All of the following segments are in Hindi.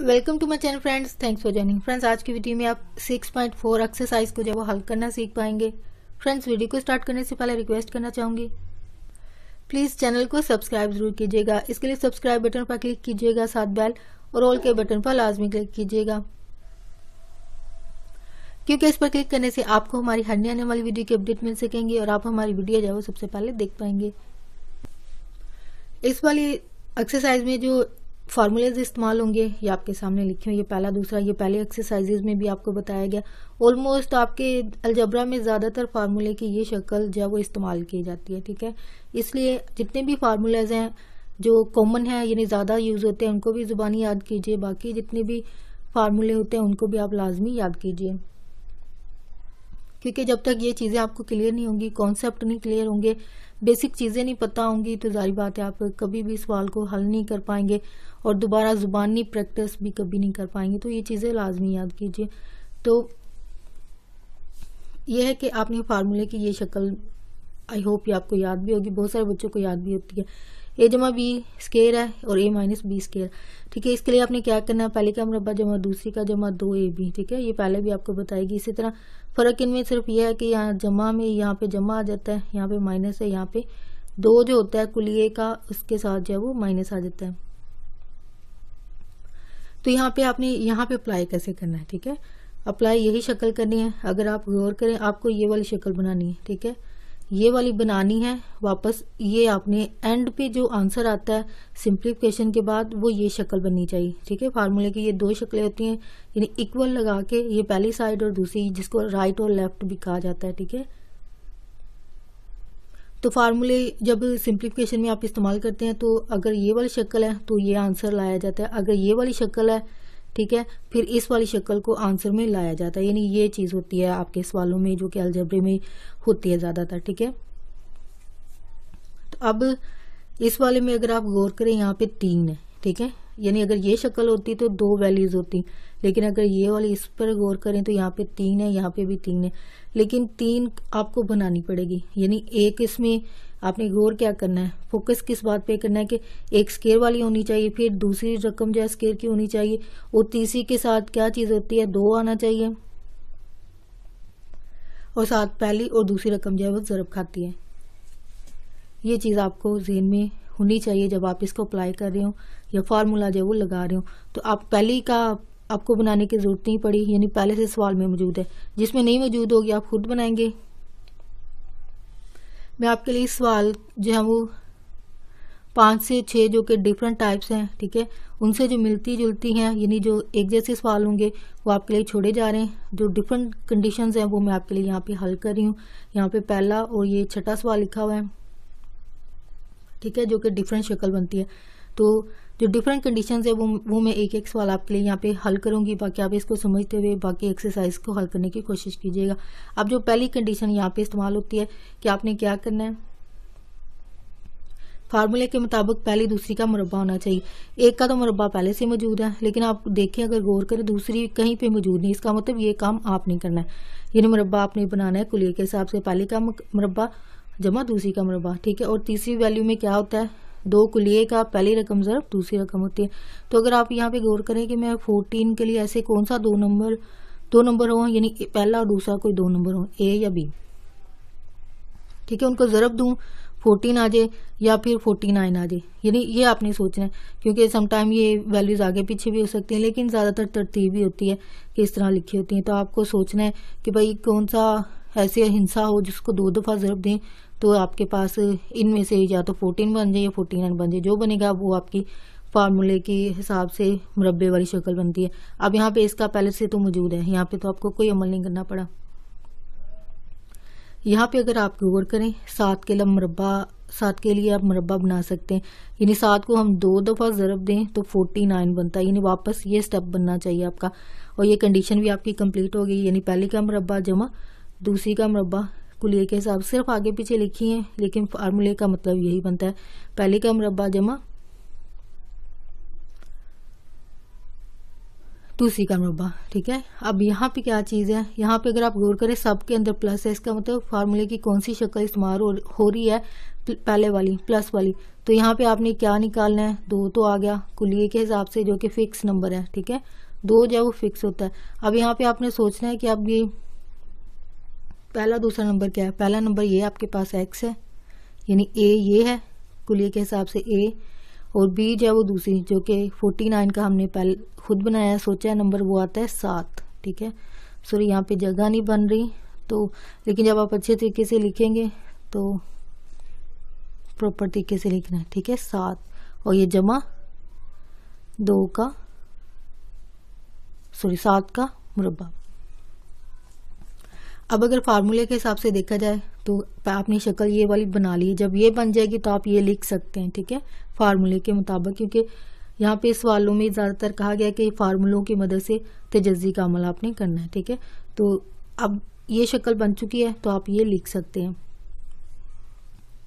Welcome to my channel friends, thanks for joining. Friends, आज की वीडियो में आप 6.4 एक्सरसाइज को जो वो हल करना सीख पाएंगे। फ्रेंड्स, वीडियो को स्टार्ट करने से पहले रिक्वेस्ट करना चाहूंगी, प्लीज चैनल को सब्सक्राइब जरूर कीजिएगा। इसके लिए सब्सक्राइब बटन पर क्लिक कीजिएगा, साथ बेल और ऑल के बटन पर लाजमी क्लिक कीजिएगा, क्योंकि इस पर क्लिक करने से आपको हमारी हर आने वाली वीडियो की अपडेट मिल सकेंगी और आप हमारी वीडियो जो है वो सबसे पहले देख पाएंगे। इस वाली एक्सरसाइज में जो फार्मूलेज इस्तेमाल होंगे ये आपके सामने लिखे हुए, ये पहला दूसरा, ये पहले एक्सरसाइजेज में भी आपको बताया गया। ऑलमोस्ट आपके अलजबरा में ज्यादातर फार्मूले की ये शक्ल जो है वो इस्तेमाल की जाती है, ठीक है। इसलिए जितने भी फार्मूलेज हैं जो कॉमन है यानी ज्यादा यूज होते हैं उनको भी जुबानी याद कीजिए, बाकी जितने भी फार्मूले होते हैं उनको भी आप लाजमी याद कीजिए, क्योंकि जब तक ये चीजें आपको क्लियर नहीं होंगी, कॉन्सेप्ट नहीं क्लियर होंगे, बेसिक चीजें नहीं पता होंगी, तो जाहिर बात है आप कभी भी सवाल को हल नहीं कर पाएंगे और दोबारा जुबानी प्रैक्टिस भी कभी नहीं कर पाएंगे। तो ये चीजें लाजमी याद कीजिए। तो ये है कि आपने फार्मूले की ये शक्ल आई होप ये आपको याद भी होगी, बहुत सारे बच्चों को याद भी होती है। ए जमा बी स्केयर है और ए माइनस बी स्केयर, ठीक है। इसके लिए आपने क्या करना है, पहले का मुरब्बा जमा दूसरी का जमा 2ab, ठीक है। ये पहले भी आपको बताएगी। इसी तरह फर्क इनमें सिर्फ यह है कि यहाँ जमा में यहाँ पे जमा आ जाता है, यहाँ पे माइनस है, यहाँ पे 2 जो होता है कुलिये का उसके साथ जो है वो माइनस आ जाता है। तो यहाँ पे आपने यहाँ पे अप्लाई कैसे करना है, ठीक है। अप्लाई यही शक्ल करनी है। अगर आप गौर करें आपको ये वाली शक्ल बनानी है, ठीक है, ये वाली बनानी है। वापस ये आपने एंड पे जो आंसर आता है सिंप्लीफिकेशन के बाद वो ये शक्ल बननी चाहिए, ठीक है। फार्मूले की ये 2 शक्लें होती हैं, यानी इक्वल लगा के, ये पहली साइड और दूसरी जिसको राइट और लेफ्ट भी कहा जाता है, ठीक है। तो फार्मूले जब सिंप्लीफिकेशन में आप इस्तेमाल करते हैं तो अगर ये वाली शक्ल है तो ये आंसर लाया जाता है, अगर ये वाली शक्ल है, ठीक है, फिर इस वाली शक्ल को आंसर में लाया जाता है। यानी ये चीज होती है आपके सवालों में जो कि अलजेब्रे में होती है ज्यादातर, ठीक है। तो अब इस वाले में अगर आप गौर करें यहाँ पे 3 है, ठीक है, यानी अगर ये शक्ल होती तो 2 वैल्यूज होती, लेकिन अगर ये वाली इस पर गौर करें तो यहाँ पे 3 है, यहाँ पे भी 3 है, लेकिन 3 आपको बनानी पड़ेगी। यानी एक इसमें आपने गौर क्या करना है, फोकस किस बात पे करना है कि एक स्केयर वाली होनी चाहिए, फिर दूसरी रकम जो है स्केयर की होनी चाहिए, और तीसरी के साथ क्या चीज होती है, 2 आना चाहिए, और साथ पहली और दूसरी रकम जो है वो ज़रब खाती है। ये चीज आपको ज़हन में होनी चाहिए जब आप इसको अप्लाई कर रहे हो या फार्मूला जो है वो लगा रहे हो। तो आप पहली का आपको बनाने की जरूरत नहीं पड़ी, यानी पहले से सवाल में मौजूद है। जिसमें नहीं मौजूद होगी आप खुद बनाएंगे। मैं आपके लिए सवाल जो है वो 5 से 6 जो कि डिफरेंट टाइप्स हैं, ठीक है, उनसे जो मिलती जुलती हैं यानी जो एक जैसे सवाल होंगे वो आपके लिए छोड़े जा रहे हैं। जो डिफरेंट कंडीशंस हैं वो मैं आपके लिए यहाँ पे हल कर रही हूँ। यहाँ पे पहला और ये छठा सवाल लिखा हुआ है, ठीक है, जो कि डिफरेंट शक्ल बनती है। तो जो डिफरेंट कंडीशंस है वो मैं एक एक सवाल आपके लिए यहाँ पे हल करूंगी, बाकी आप इसको समझते हुए बाकी एक्सरसाइज को हल करने की कोशिश कीजिएगा। अब जो पहली कंडीशन यहाँ पे इस्तेमाल होती है कि आपने क्या करना है, फार्मूले के मुताबिक पहली दूसरी का मुरब्बा होना चाहिए। एक का तो मुरब्बा पहले से मौजूद है, लेकिन आप देखें अगर गौर करें दूसरी कहीं पे मौजूद नहीं, इसका मतलब ये काम आप नहीं करना है। यानी मुरब्बा आपने बनाना है कुलिये के हिसाब से, पहले का मुरब्बा जमा दूसरी का मुरब्बा, ठीक है। और तीसरी वैल्यू में क्या होता है, 2 कुलिये का पहली रकम ज़रब दूसरी रकम होती है। तो अगर आप यहाँ पे गौर करें कि मैं 14 के लिए ऐसे कौन सा 2 नंबर हो, यानी पहला और दूसरा कोई 2 नंबर हो, ए या बी, ठीक है, उनको ज़रब दूं 14 आ जाए या फिर 49 आ जाए, यानी ये आपने सोचना है, क्योंकि समटाइम ये वैल्यूज आगे पीछे भी हो सकती हैं, लेकिन ज्यादातर तरतीब ही होती है कि इस तरह लिखी होती है। तो आपको सोचना है कि भाई कौन सा ऐसे हिस्सा हो जिसको 2 दफा ज़रब दें, तो आपके पास इनमें से या तो 14 बन जाए या 49 बन जाए, जो बनेगा वो आपकी फार्मूले के हिसाब से मुरब्बे वाली शक्ल बनती है। अब यहाँ पे इसका पहले से तो मौजूद है, यहाँ पे तो आपको कोई अमल नहीं करना पड़ा। यहाँ पे अगर आप गौर करें 7 के लिए आप मुरब्बा बना सकते हैं, यानी 7 को हम 2 दफा ज़रब दें तो 49 बनता है, यानी वापस ये स्टेप बनना चाहिए आपका। और ये कंडीशन भी आपकी कंप्लीट हो गई, यानी पहले का मुरब्बा जमा दूसरी का मुरब्बा कुलिये के हिसाब, सिर्फ आगे पीछे लिखी है, लेकिन फार्मूले का मतलब यही बनता है, पहले का मुरब्बा जमा 2c का मुरब्बा। ठीक है, अब यहाँ पे क्या चीज़ है, यहाँ पे अगर आप गौर करें सब के अंदर प्लस है, इसका मतलब फार्मूले की कौन सी शक्ल इस्तेमाल हो रही है, पहले वाली प्लस वाली। तो यहाँ पे आपने क्या निकालना है, 2 तो आ गया कुलिये के हिसाब से जो कि फिक्स नंबर है। ठीक है, 2 जो है वो फिक्स होता है। अब यहाँ पे आपने सोचना है कि अब ये पहला दूसरा नंबर क्या है। पहला नंबर ये आपके पास x है, यानी a ये है कुलिये के हिसाब से a, और b जो है वो दूसरी जो कि 49 का हमने पहले खुद बनाया सोचा है नंबर, वो आता है 7। ठीक है, सॉरी यहाँ पे जगह नहीं बन रही, तो लेकिन जब आप अच्छे तरीके से लिखेंगे तो प्रॉपर तरीके से लिखना है। ठीक है, 7 और ये जमा 7 का मुरब्बा। अब अगर फार्मूले के हिसाब से देखा जाए तो आपने शक्ल ये वाली बना ली, जब ये बन जाएगी तो आप ये लिख सकते हैं। ठीक है, फार्मूले के मुताबिक, क्योंकि यहाँ पे सवालों में ज़्यादातर कहा गया कि फार्मूलों की मदद से तजज़ी का अमल आपने करना है। ठीक है, तो अब ये शक्ल बन चुकी है तो आप ये लिख सकते हैं,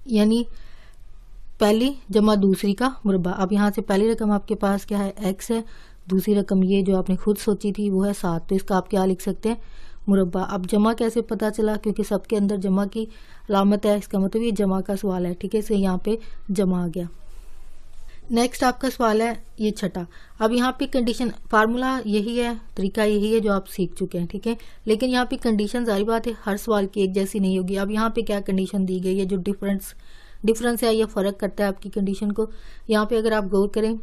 यानी पहली जमा दूसरी का मुरब्बा। अब यहाँ से पहली रकम आपके पास क्या है, x है, दूसरी रकम ये जो आपने खुद सोची थी वो है 7, तो इसका आप क्या लिख सकते हैं, मुरब्बा। अब जमा कैसे पता चला, क्योंकि सबके अंदर जमा की अलामत है, इसका मतलब ये जमा का सवाल है। ठीक है, इसलिए यहाँ पे जमा आ गया। नेक्स्ट आपका सवाल है ये छठा। अब यहाँ पे कंडीशन, फार्मूला यही है, तरीका यही है जो आप सीख चुके हैं। ठीक है, लेकिन यहाँ पे कंडीशन जारी बात है हर सवाल की एक जैसी नहीं होगी। अब यहाँ पे क्या कंडीशन दी गई है, जो डिफरेंस है या फर्क करता है आपकी कंडीशन को, यहाँ पे अगर आप गौर करें,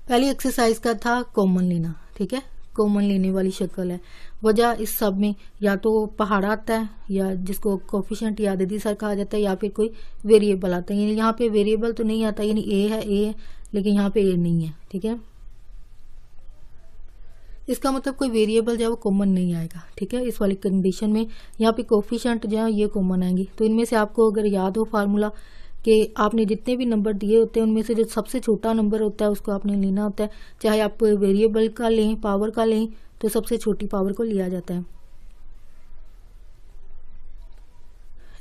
पहली एक्सरसाइज का था कॉमन लेना। ठीक है, कॉमन लेने वाली शक्ल है। वजह इस सब में या तो पहाड़ आता है, या जिसको कोफिशिएंट या अददी सर कहा जाता है, या फिर कोई वेरिएबल आता है। यानी यहाँ पे वेरिएबल तो नहीं आता, यानी ए है, लेकिन यहाँ पे ए नहीं है। ठीक है, इसका मतलब कोई वेरिएबल जो है वो कॉमन नहीं आएगा। ठीक है, इस वाली कंडीशन में यहाँ पे कोफिशिएंट जो है ये कॉमन आएंगी। तो इनमें से आपको अगर याद हो फार्मूला कि आपने जितने भी नंबर दिए होते हैं उनमें से जो सबसे छोटा नंबर होता है उसको आपने लेना होता है, चाहे आप वेरिएबल का लें, पावर का लें, तो सबसे छोटी पावर को लिया जाता है।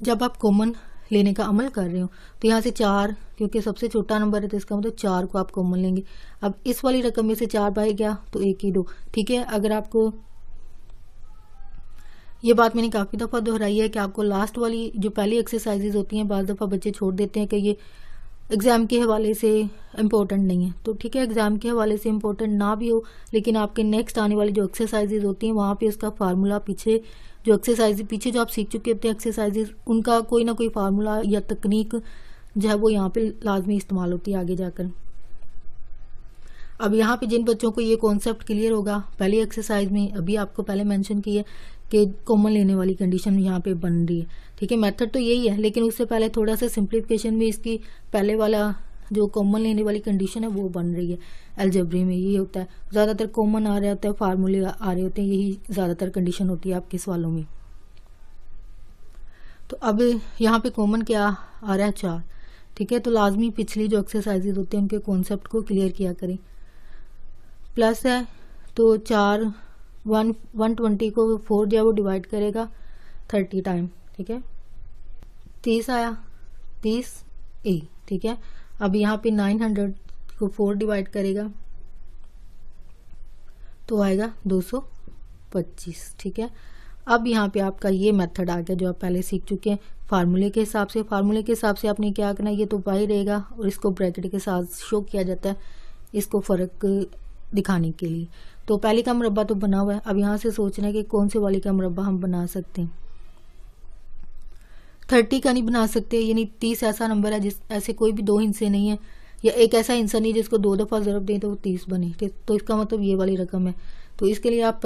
जब आप कॉमन लेने का अमल कर रहे हो तो यहाँ से 4, क्योंकि सबसे छोटा नंबर है तो इसका मतलब 4 को आप कॉमन लेंगे। अब इस वाली रकम में से 4 बाहर गया तो 1 ही 2। ठीक है, अगर आपको ये बात मैंने काफ़ी दफ़ा दोहराई है कि आपको लास्ट वाली जो पहली एक्सरसाइजेज होती हैं, बाज़ दफ़ा बच्चे छोड़ देते हैं कि ये एग्ज़ाम के हवाले से इम्पोर्टेंट नहीं है। तो ठीक है, एग्ज़ाम के हवाले से इम्पोर्टेंट ना भी हो, लेकिन आपके नेक्स्ट आने वाली जो एक्सरसाइजेज होती हैं वहाँ पे उसका फार्मूला, पीछे जो एक्सरसाइज पीछे जो आप सीख चुके होते हैं एक्सरसाइजेज, उनका कोई ना कोई फार्मूला या तकनीक जो है वो यहाँ पे लाजमी इस्तेमाल होती है आगे जाकर। अब यहाँ पे जिन बच्चों को ये कॉन्सेप्ट क्लियर होगा, पहली एक्सरसाइज में अभी आपको पहले मेंशन की है कि कॉमन लेने वाली कंडीशन यहाँ पे बन रही है। ठीक है, मेथड तो यही है, लेकिन उससे पहले थोड़ा सा सिंप्लीफिकेशन में इसकी पहले वाला जो कॉमन लेने वाली कंडीशन है वो बन रही है। अलजेब्रे में ये होता है, ज़्यादातर कॉमन आ रहा होता है, फार्मूले आ रहे होते हैं, यही ज़्यादातर कंडीशन होती है आपके सवालों में। तो अब यहाँ पे कॉमन क्या आ रहा है, 4। ठीक है, तो लाजमी पिछली जो एक्सरसाइजेज होते हैं उनके कॉन्सेप्ट को क्लियर किया करें। प्लस है तो 4 120 को 4 जो है वो डिवाइड करेगा 30 टाइम। ठीक है, 30 आया, 30 ए। ठीक है, अब यहाँ पे 900 को 4 डिवाइड करेगा तो आएगा 225। ठीक है, अब यहाँ पे आपका ये मेथड आ गया जो आप पहले सीख चुके हैं फार्मूले के हिसाब से। फार्मूले के हिसाब से आपने क्या करना है, ये तो बाई रहेगा और इसको ब्रैकेट के साथ शो किया जाता है इसको फ़र्क दिखाने के लिए। तो पहले का मुरब्बा तो बना हुआ है, अब यहाँ से सोचना है कि कौन से वाली का मुरब्बा हम बना सकते हैं। 30 का नहीं बना सकते, यानी 30 ऐसा नंबर है जिस ऐसे कोई भी 2 हिस्से नहीं है, या एक ऐसा हिस्सा नहीं जिसको 2 दफ़ा ज़रब दें तो वो 30 बने। तो इसका मतलब ये वाली रकम है। तो इसके लिए आप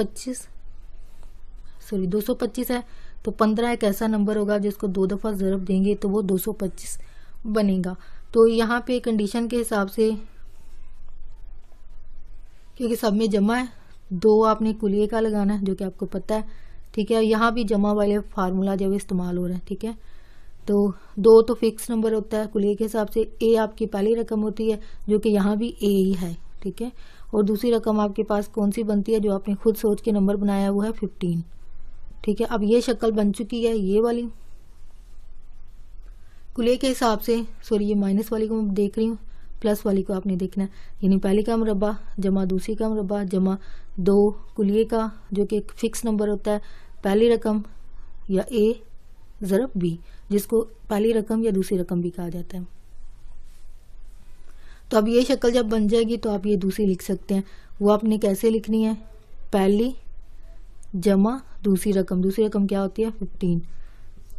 225 है, तो 15 एक ऐसा नंबर होगा जिसको 2 दफ़ा ज़रब देंगे तो वो 225 बनेगा। तो यहाँ पे कंडीशन के हिसाब से, क्योंकि सब में जमा है, 2 आपने कुलिये का लगाना है जो कि आपको पता है। ठीक है, यहाँ भी जमा वाले फार्मूला जो इस्तेमाल हो रहा है। ठीक है, तो 2 तो फिक्स नंबर होता है कुलिये के हिसाब से, ए आपकी पहली रकम होती है जो कि यहाँ भी ए ही है। ठीक है, और दूसरी रकम आपके पास कौन सी बनती है जो आपने खुद सोच के नंबर बनाया वो है 15। ठीक है, अब ये शक्ल बन चुकी है ये वाली कुलिये के हिसाब से, सॉरी ये माइनस वाली को मैं देख रही हूँ, प्लस वाली को आपने देखना है, यानी पहली का मुरब्बा जमा दूसरी का मुरब्बा जमा 2 कुलिये का जो कि एक फिक्स नंबर होता है, पहली रकम या A ज़रब B, जिसको पहली रकम या दूसरी रकम भी कहा जाता है। तो अब ये शक्ल जब बन जाएगी तो आप ये दूसरी लिख सकते हैं। वो आपने कैसे लिखनी है, पहली जमा दूसरी रकम क्या होती है 15,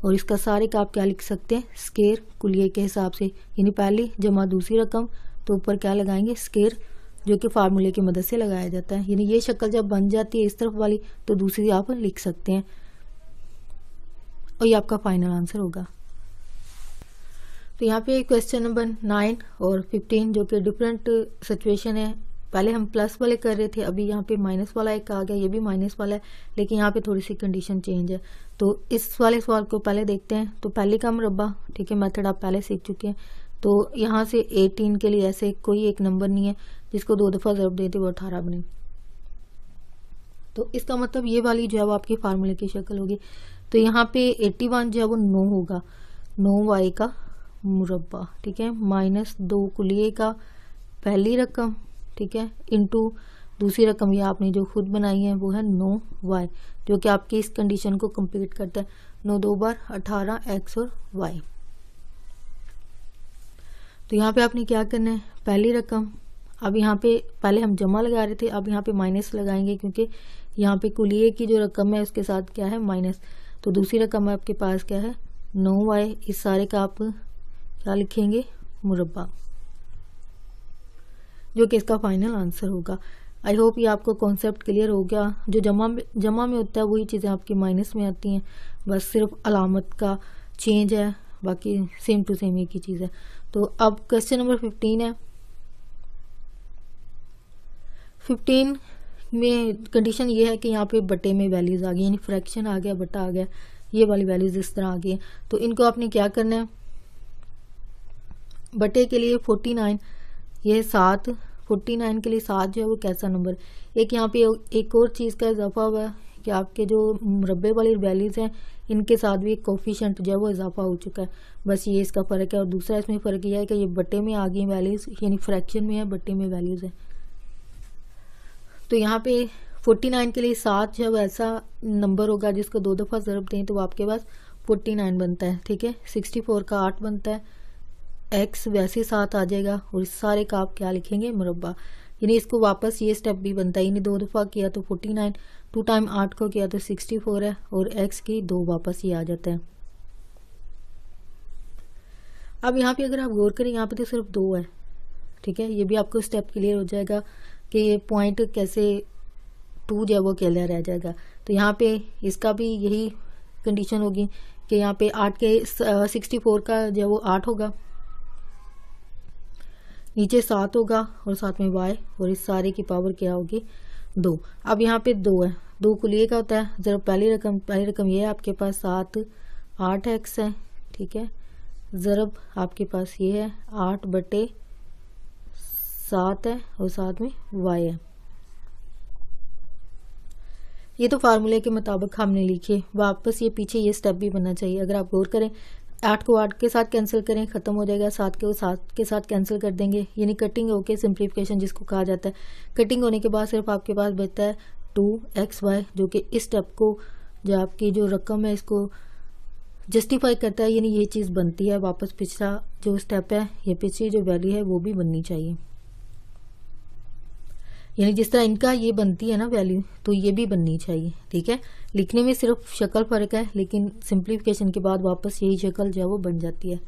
और इसका सारे का आप क्या लिख सकते हैं स्केर कुलिये के हिसाब से, यानी पहली जमा दूसरी रकम तो ऊपर क्या लगाएंगे स्केर, जो कि फार्मूले की मदद से लगाया जाता है। यानी ये शक्ल जब बन जाती है इस तरफ वाली तो दूसरी आप लिख सकते हैं, और ये आपका फाइनल आंसर होगा। तो यहाँ पे क्वेश्चन नंबर 9 और 15 जो कि डिफरेंट सिचुएशन है, पहले हम प्लस वाले कर रहे थे, अभी यहाँ पे माइनस वाला एक आ गया, ये भी माइनस वाला है, लेकिन यहाँ पे थोड़ी सी कंडीशन चेंज है। तो इस वाले सवाल को पहले देखते हैं। तो पहले का मुरब्बा, ठीक है, मेथड आप पहले सीख चुके हैं। तो यहाँ से 18 के लिए ऐसे कोई एक नंबर नहीं है जिसको 2 दफ़ा ज़रब देते वो 18 बने, तो इसका मतलब ये वाली जो है वो आपकी फार्मूले की शक्ल होगी। तो यहाँ पे 81 जो है वो 9 होगा, 9y का मुरब्बा, ठीक है, माइनस 2 कुलिये का पहली रकम, ठीक है, इंटू दूसरी रकम ये आपने जो खुद बनाई है वो है 9y, जो कि आपकी इस कंडीशन को कंप्लीट करता है। 9 2 बार 18 x और y। तो यहाँ पे आपने क्या करना है, पहली रकम, अब यहाँ पे पहले हम जमा लगा रहे थे, अब यहाँ पे माइनस लगाएंगे क्योंकि यहाँ पे कुलिये की जो रकम है उसके साथ क्या है माइनस। तो दूसरी रकम आपके पास क्या है 9y, इस सारे का आप क्या लिखेंगे मुरब्बा, जो कि इसका फाइनल आंसर होगा। आई होप ये आपको कॉन्सेप्ट क्लियर हो गया। जो जमा में होता है वही चीज़ें आपकी माइनस में आती हैं, बस सिर्फ अलामत का चेंज है, बाकी सेम टू सेम एक ही चीज़ है। तो अब क्वेश्चन नंबर 15 है। 15 में कंडीशन ये है कि यहाँ पे बटे में वैल्यूज आ गई, यानी फ्रैक्शन आ गया, बटा आ गया, ये वाली वैल्यूज इस तरह आ गई है। तो इनको आपने क्या करना है, बटे के लिए 49, ये 7, 49 के लिए 7 जो है वो कैसा नंबर। एक यहाँ पे एक और चीज़ का इजाफा हुआ है कि आपके जो मुरब्बे वाली वैल्यूज़ हैं इनके साथ भी एक कोफिशिएंट जो है वो इजाफा हो चुका है, बस ये इसका फ़र्क है। और दूसरा इसमें फ़र्क यह है कि ये बटे में आ गई वैल्यूज़, यानी फ्रैक्शन में है, बटे में वैल्यूज़ है। तो यहाँ पे 49 के लिए 7 जो है वो ऐसा नंबर होगा जिसको 2 दफ़ा ज़रब दें तो आपके पास 49 बनता है, ठीक है। 64 का 8 बनता है, x वैसे 7 आ जाएगा, और इस सारे का आप क्या लिखेंगे मुरब्बा, यानी इसको वापस ये स्टेप भी बनता है, यानी 2 दफ़ा किया तो 49, 2 टाइम 8 को किया तो 64 है, और x की 2 वापस ये आ जाता है। अब यहाँ पे अगर आप गौर करें यहाँ पे तो सिर्फ 2 है, ठीक है, ये भी आपको स्टेप क्लियर हो जाएगा कि ये पॉइंट कैसे 2 जो है वो अकेला रह जाएगा। तो यहाँ पे इसका भी यही कंडीशन होगी कि यहाँ पे 8 के 64 का जो है वो 8 होगा, नीचे 7 होगा और साथ में y, और इस सारे की पावर क्या होगी 2। अब यहाँ पे 2 है, 2 कुलिये का होता है, जरा पहली रकम ये है आपके पास 7, 8x है, ठीक है, ज़रब आपके पास ये है 8 बटे 7 है, और साथ में y है। ये तो फार्मूले के मुताबिक हमने लिखे, वापस ये पीछे ये स्टेप भी बनना चाहिए। अगर आप गौर करें 8 को 8 के साथ कैंसिल करें, ख़त्म हो जाएगा, 7 को 7 के साथ कैंसिल कर देंगे, यानी कटिंग होके सिंप्लीफिकेशन जिसको कहा जाता है। कटिंग होने के बाद सिर्फ आपके पास बचता है 2xy, जो कि इस स्टेप को जो आपकी जो रकम है इसको जस्टिफाई करता है, यानी ये चीज़ बनती है। वापस पिछला जो स्टेप है, ये पिछली जो वैल्यू है वो भी बननी चाहिए, यानी जिस तरह इनका ये बनती है ना वैल्यू, तो ये भी बननी चाहिए, ठीक है। लिखने में सिर्फ शक्ल फ़र्क है, लेकिन सिंप्लीफिकेशन के बाद वापस यही शक्ल जो है वो बन जाती है,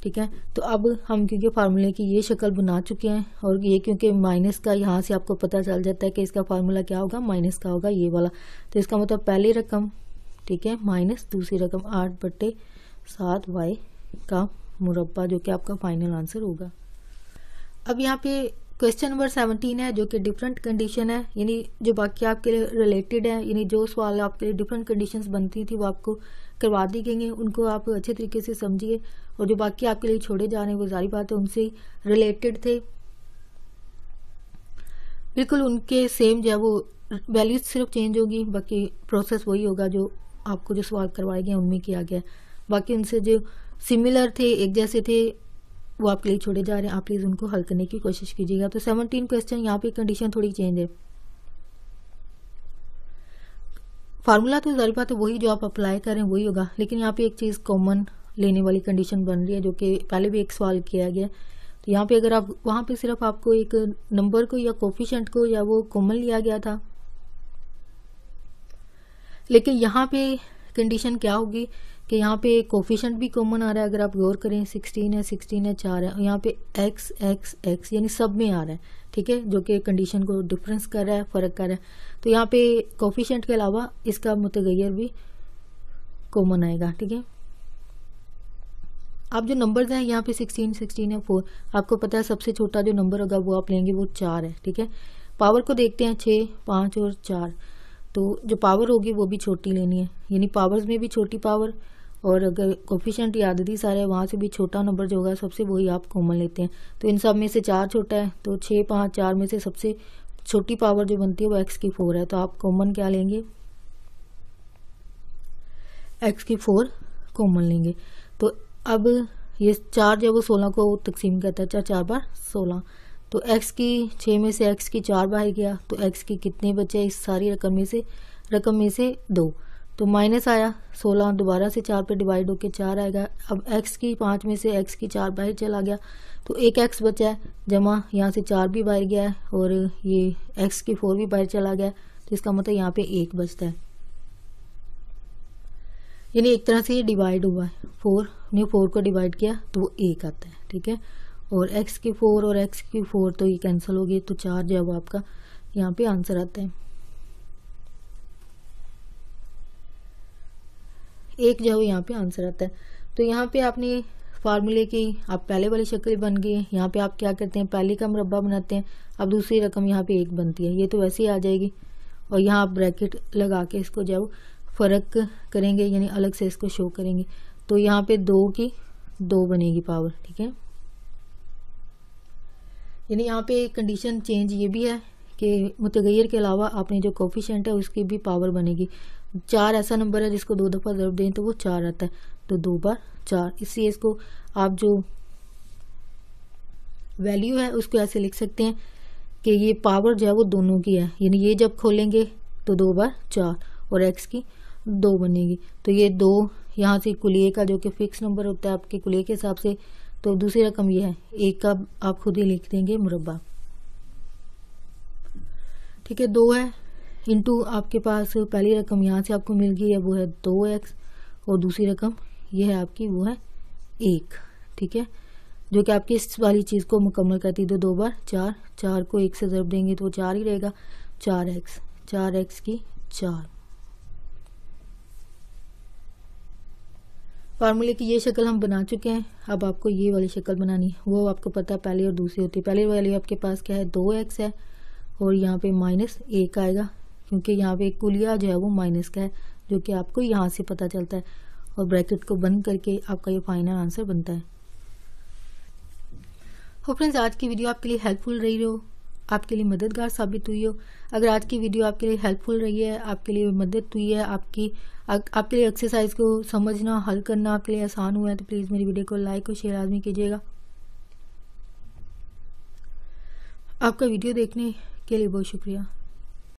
ठीक है। तो अब हम क्योंकि फार्मूले की ये शक्ल बना चुके हैं, और ये क्योंकि माइनस का यहाँ से आपको पता चल जाता है कि इसका फार्मूला क्या होगा, माइनस का होगा ये वाला। तो इसका मतलब पहली रकम, ठीक है, माइनस दूसरी रकम 8 बटे 7 y का मुरब्बा, जो कि आपका फाइनल आंसर होगा। अब यहाँ पे क्वेश्चन नंबर 17 है जो कि डिफरेंट कंडीशन है, यानी जो बाकी आपके लिए रिलेटेड है, यानी जो सवाल आपके लिए डिफरेंट कंडीशंस बनती थी वो आपको करवा दी गई हैं, उनको आप अच्छे तरीके से समझिए। और जो बाकी आपके लिए छोड़े जा रहे हैं वो जारी बात है उनसे रिलेटेड थे, बिल्कुल उनके सेम जो है वो वैल्यूज सिर्फ चेंज होगी, बाकी प्रोसेस वही होगा जो आपको जो सवाल करवाए गए उनमें किया गया। बाकी उनसे जो सिमिलर थे, एक जैसे थे, वो आपके लिए छोड़े जा रहे हैं, आप प्लीज़ उनको हल करने की कोशिश कीजिएगा। तो 17 क्वेश्चन, यहाँ पे कंडीशन थोड़ी चेंज है। फार्मूला तो जारी बात है वही जो आप अप्लाई करें वही होगा, लेकिन यहाँ पे एक चीज़ कॉमन लेने वाली कंडीशन बन रही है, जो कि पहले भी एक सवाल किया गया। तो यहाँ पे अगर आप वहाँ पे सिर्फ आपको एक नंबर को या कोफिशिएंट को या वो कॉमन लिया गया था, लेकिन यहाँ पे कंडीशन क्या होगी कि यहाँ पे कोफिशिएंट भी कॉमन आ रहा है। अगर आप गौर करें 16 है, 16 है, 4 है, और यहाँ पे x x x यानी सब में आ रहा है, ठीक है, जो कि कंडीशन को डिफरेंस कर रहा है, फ़र्क कर रहा है। तो यहाँ पे कोफिशिएंट के अलावा इसका मुतगय्यर भी कॉमन आएगा, ठीक है। आप जो नंबर्स हैं यहाँ पे 16 16 है, 4, आपको पता है सबसे छोटा जो नंबर होगा वो आप लेंगे, वो 4 है, ठीक है। पावर को देखते हैं 6, 5 और 4, तो जो पावर होगी वो भी छोटी लेनी है, यानी पावर्स में भी छोटी पावर, और अगर कोफिशिएंट या अददी सारा है वहाँ से भी छोटा नंबर जो होगा सबसे, वही आप कॉमन लेते हैं। तो इन सब में से 4 छोटा है, तो 6, 5, 4 में से सबसे छोटी पावर जो बनती है वो x की 4 है, तो आप कॉमन क्या लेंगे, x की 4 कॉमन लेंगे। तो अब ये 4 जो है वो 16 को तकसीम करता है, 4 4 बार 16, तो x की 6 में से x की 4 बाहर गया, तो x की कितने बचे इस सारी रकम में से 2, तो माइनस आया 16, दोबारा से 4 पे डिवाइड होके 4 आएगा। अब x की 5 में से x की 4 बाहर चला गया, तो एक x बचा है, जमा यहाँ से 4 भी बाहर गया है और ये x की 4 भी बाहर चला गया, तो इसका मतलब यहाँ पे 1 बचता है, यानी एक तरह से ये डिवाइड हुआ है। 4 ने 4 को डिवाइड किया तो वो 1 आता है, ठीक है। और x की 4 और x की 4 तो ये कैंसिल हो गई, तो 4 जो है वो आपका यहाँ पे आंसर आता है। 1 जो है वो यहाँ पे आंसर आता है। तो यहाँ पे आपने फार्मूले की आप पहले वाली शक्ल बन गई है, यहाँ पे आप क्या करते हैं, पहले का मुरब्बा बनाते हैं, अब दूसरी रकम यहाँ पे 1 बनती है, ये तो वैसे ही आ जाएगी, और यहाँ आप ब्रैकेट लगा के इसको जो फ़र्क करेंगे, यानी अलग से इसको शो करेंगे, तो यहाँ पे 2 की 2 बनेगी पावर, ठीक है। यानी यहाँ पे कंडीशन चेंज ये भी है कि मुतगय्यर के अलावा आपने जो कोफिशिएंट है उसकी भी पावर बनेगी। 4 ऐसा नंबर है जिसको 2 दफ़ा ज़रब दें तो वो 4 आता है, तो 2 बार 4, इसलिए इसको आप जो वैल्यू है उसको ऐसे लिख सकते हैं कि ये पावर जो है वो दोनों की है, यानी ये जब खोलेंगे तो 2 बार 4 और x की 2 बनेगी, तो ये 2 यहाँ से कुलिये का जो कि फिक्स नंबर होता है आपके कुलिये के हिसाब से, तो दूसरी रकम ये है, 1 का आप खुद ही लिख देंगे मुरब्बा, ठीक है। 2 है इंटू आपके पास पहली रकम यहाँ से आपको मिल गई है वो है 2x, और दूसरी रकम ये है आपकी वो है 1, ठीक है, जो कि आपकी इस वाली चीज़ को मुकम्मल करती है। तो 2 बार 4, 4 को 1 से ज़रब देंगे तो 4 ही रहेगा, 4x की 4। फार्मूले की ये शक्ल हम बना चुके हैं, अब आपको ये वाली शक्ल बनानी है, वो आपको पता है पहले और दूसरी होती है। पहले वाली आपके पास क्या है, 2x है, और यहाँ पे -1 आएगा, क्योंकि यहाँ पे कुलिया जो है वो माइनस का है, जो कि आपको यहाँ से पता चलता है, और ब्रैकेट को बंद करके आपका ये फाइनल आंसर बनता है। हो फ्रेंड्स, आज की वीडियो आपके लिए हेल्पफुल रही हो, आपके लिए मददगार साबित हुई हो। अगर आज की वीडियो आपके लिए हेल्पफुल रही है, आपके लिए मदद हुई है, आपके लिए एक्सरसाइज को समझना, हल करना आपके लिए आसान हुआ है, तो प्लीज़ मेरी वीडियो को लाइक और शेयर लाजमी कीजिएगा। आपका वीडियो देखने के लिए बहुत शुक्रिया।